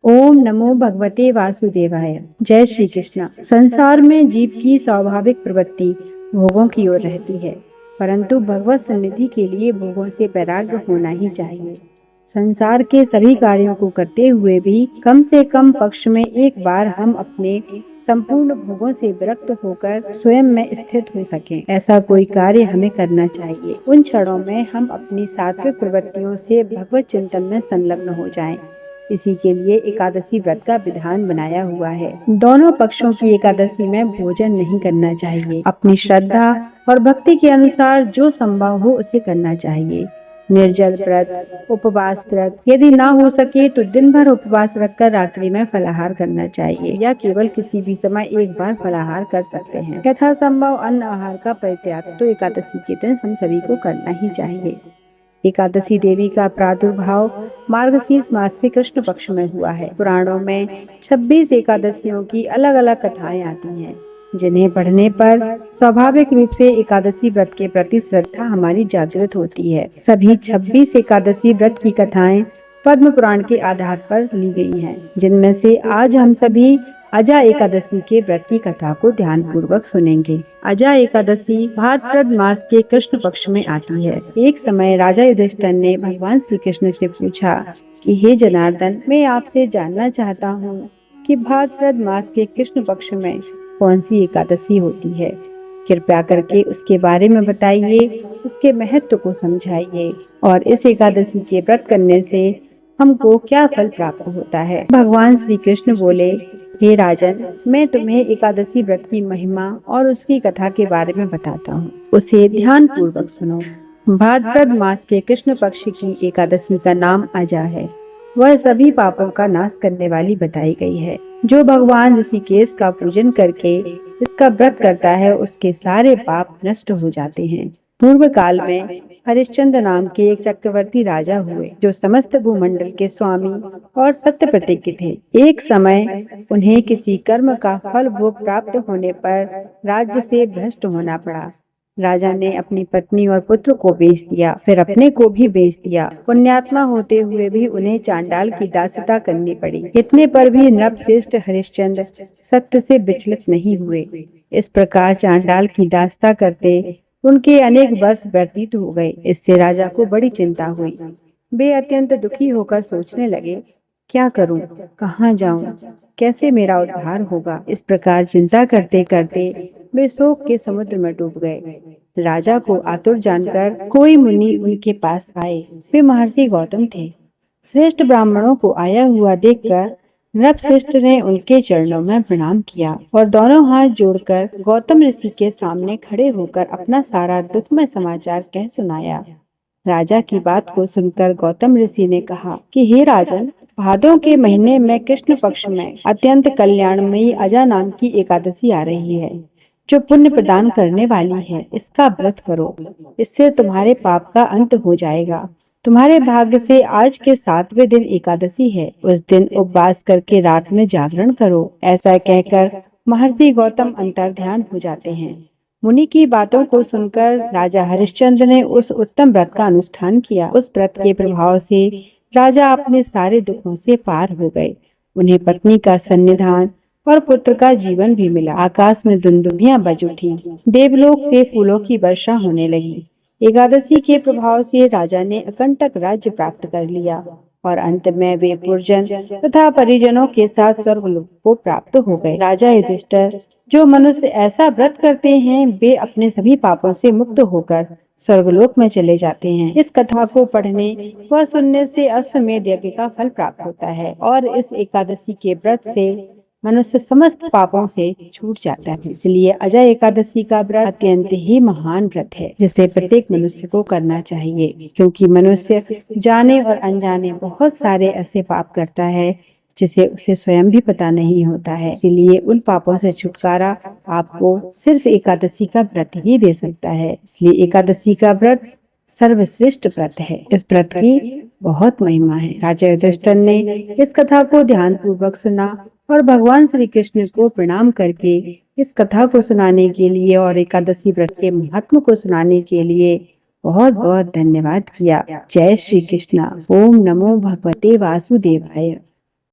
ओम नमो भगवते वासुदेवाय। जय श्री कृष्ण। संसार में जीव की स्वाभाविक प्रवृत्ति भोगों की ओर रहती है, परंतु भगवत सन्निधि के लिए भोगों से वैराग्य होना ही चाहिए। संसार के सभी कार्यों को करते हुए भी कम से कम पक्ष में एक बार हम अपने संपूर्ण भोगों से विरक्त होकर स्वयं में स्थित हो सकें, ऐसा कोई कार्य हमें करना चाहिए। उन क्षणों में हम अपनी सात्विक प्रवृत्तियों से भगवत चिंतन में संलग्न हो जाएं। इसी के लिए एकादशी व्रत का विधान बनाया हुआ है। दोनों पक्षों की एकादशी में भोजन नहीं करना चाहिए। अपनी श्रद्धा और भक्ति के अनुसार जो संभव हो उसे करना चाहिए। निर्जल व्रत, उपवास व्रत, यदि ना हो सके तो दिन भर उपवास रखकर रात्रि में फलाहार करना चाहिए, या केवल किसी भी समय एक बार फलाहार कर सकते हैं। यथा संभव अन्न आहार का परित्याग तो एकादशी के दिन हम सभी को करना ही चाहिए। एकादशी देवी का प्रादुर्भाव मार्गशीर्ष मास के कृष्ण पक्ष में हुआ है। पुराणों में 26 एकादशियों की अलग अलग कथाएं आती हैं, जिन्हें पढ़ने पर स्वाभाविक रूप से एकादशी व्रत के प्रति श्रद्धा हमारी जागृत होती है। सभी 26 एकादशी व्रत की कथाएं पद्म पुराण के आधार पर ली गई हैं, जिनमें से आज हम सभी अजा एकादशी के व्रत की कथा को ध्यान पूर्वक सुनेंगे। अजा एकादशी भाद्रपद मास के कृष्ण पक्ष में आती है। एक समय राजा युधिष्ठिर ने भगवान श्री कृष्ण से पूछा कि हे जनार्दन, मैं आपसे जानना चाहता हूँ कि भाद्रपद मास के कृष्ण पक्ष में कौन सी एकादशी होती है। कृपया करके उसके बारे में बताइए, उसके महत्व को समझाइए और इस एकादशी के व्रत करने से हमको क्या फल प्राप्त होता है। भगवान श्री कृष्ण बोले, हे राजन, मैं तुम्हें एकादशी व्रत की महिमा और उसकी कथा के बारे में बताता हूँ, उसे ध्यान पूर्वक सुनो। भाद्रपद मास के कृष्ण पक्ष की एकादशी का नाम अजा है। वह सभी पापों का नाश करने वाली बताई गई है। जो भगवान ऋषिकेश का पूजन करके इसका व्रत करता है, उसके सारे पाप नष्ट हो जाते हैं। पूर्व काल में हरिश्चंद्र नाम के एक चक्रवर्ती राजा हुए, जो समस्त भूमंडल के स्वामी और सत्य प्रतिज्ञ थे। एक समय उन्हें किसी कर्म का फल भोग प्राप्त होने पर राज्य से भ्रष्ट होना पड़ा। राजा ने अपनी पत्नी और पुत्र को बेच दिया, फिर अपने को भी बेच दिया। पुण्यात्मा होते हुए भी उन्हें चांडाल की दासता करनी पड़ी। इतने पर भी नृपश्रेष्ठ हरिश्चंद्र सत्य से विचलित नहीं हुए। इस प्रकार चांडाल की दासता करते उनके अनेक वर्ष व्यतीत हो गए। इससे राजा को बड़ी चिंता हुई। वे अत्यंत दुखी होकर सोचने लगे, क्या करूं, कहाँ जाऊं, कैसे मेरा उद्धार होगा। इस प्रकार चिंता करते करते वे शोक के समुद्र में डूब गए। राजा को आतुर जानकर कोई मुनि उनके पास आए। वे महर्षि गौतम थे। श्रेष्ठ ब्राह्मणों को आया हुआ देखकर नृपश्रेष्ठ ने उनके चरणों में प्रणाम किया और दोनों हाथ जोड़कर गौतम ऋषि के सामने खड़े होकर अपना सारा दुखमय समाचार कह सुनाया। राजा की बात को सुनकर गौतम ऋषि ने कहा कि हे राजन, भादों के महीने में कृष्ण पक्ष में अत्यंत कल्याणमयी अजा नाम की एकादशी आ रही है, जो पुण्य प्रदान करने वाली है। इसका व्रत करो, इससे तुम्हारे पाप का अंत हो जाएगा। तुम्हारे भाग्य से आज के 7वें दिन एकादशी है। उस दिन उपवास करके रात में जागरण करो। ऐसा कहकर महर्षि गौतम अंतर्ध्यान हो जाते हैं। मुनि की बातों को सुनकर राजा हरिश्चंद्र ने उस उत्तम व्रत का अनुष्ठान किया। उस व्रत के प्रभाव से राजा अपने सारे दुखों से पार हो गए। उन्हें पत्नी का सन्निधान और पुत्र का जीवन भी मिला। आकाश में दुंदुभियां बज उठी, देवलोक से फूलों की वर्षा होने लगी। एकादशी के प्रभाव से राजा ने अकंटक राज्य प्राप्त कर लिया और अंत में वे पुरजन तथा परिजनों के साथ स्वर्गलोक को प्राप्त हो गए। राजा युधिष्ठिर, जो मनुष्य ऐसा व्रत करते हैं, वे अपने सभी पापों से मुक्त होकर स्वर्गलोक में चले जाते हैं। इस कथा को पढ़ने व सुनने से अश्वमेध यज्ञ का फल प्राप्त होता है और इस एकादशी के व्रत से मनुष्य समस्त पापों से छूट जाता है। इसलिए अजा एकादशी का व्रत अत्यंत ही महान व्रत है, जिसे प्रत्येक मनुष्य को करना चाहिए, क्योंकि मनुष्य जाने और अनजाने बहुत सारे ऐसे पाप करता है जिसे उसे स्वयं भी पता नहीं होता है। इसलिए उन पापों से छुटकारा आपको सिर्फ एकादशी का व्रत ही दे सकता है। इसलिए एकादशी का व्रत सर्वश्रेष्ठ व्रत है। इस व्रत की बहुत महिमा है। राजा युधिष्ठिर ने इस कथा को ध्यान पूर्वक सुना और भगवान श्री कृष्ण को प्रणाम करके इस कथा को सुनाने के लिए और एकादशी व्रत के महात्म को सुनाने के लिए बहुत बहुत धन्यवाद किया। जय श्री कृष्ण। ओम नमो भगवते वासुदेवाय।